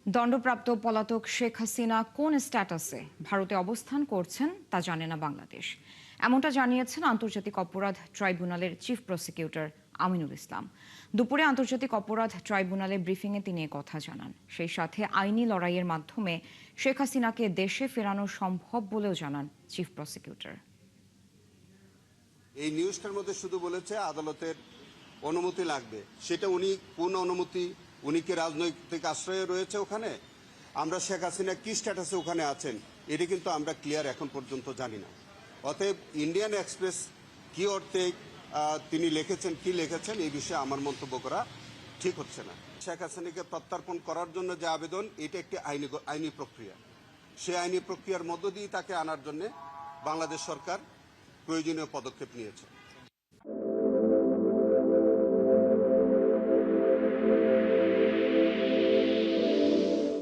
দণ্ডপ্রাপ্ত পলাতক শেখ হাসিনা কোন স্ট্যাটাসে ভারতে অবস্থান করছেন তা জানে না বাংলাদেশ। এমনটা জানিয়েছেন আন্তর্জাতিক অপরাধ ট্রাইব্যুনালের চিফ প্রসিকিউটর আমিনুল ইসলাম। দুপুরে আন্তর্জাতিক অপরাধ ট্রাইব্যুনালে ব্রিফিংয়ে তিনি কথা জানান। সেই সাথে আইনি লড়াইয়ের মাধ্যমে শেখ হাসিনাকে দেশে ফেরানো সম্ভব বলেও জানান চিফ প্রসিকিউটর। এই নিউজটার মধ্যে শুধু বলেছে আদালতের অনুমতি লাগবে, সেটা উনি কোন অনুমতি, উনি কি রাজনৈতিক আশ্রয়ে রয়েছে ওখানে, আমরা শেখ হাসিনা কি স্ট্যাটাসে ওখানে আছেন এটা কিন্তু আমরা ক্লিয়ার এখন পর্যন্ত জানি না। অতএব ইন্ডিয়ান এক্সপ্রেস কি অর্থে তিনি লিখেছেন, কি লিখেছেন এই বিষয়ে আমার মন্তব্য করা ঠিক হচ্ছে না। শেখ হাসিনাকে প্রত্যার্পণ করার জন্য যে আবেদন, এটা একটি আইনি প্রক্রিয়া। সেই আইনি প্রক্রিয়ার মধ্য দিয়ে তাকে আনার জন্য বাংলাদেশ সরকার প্রয়োজনীয় পদক্ষেপ নিয়েছে।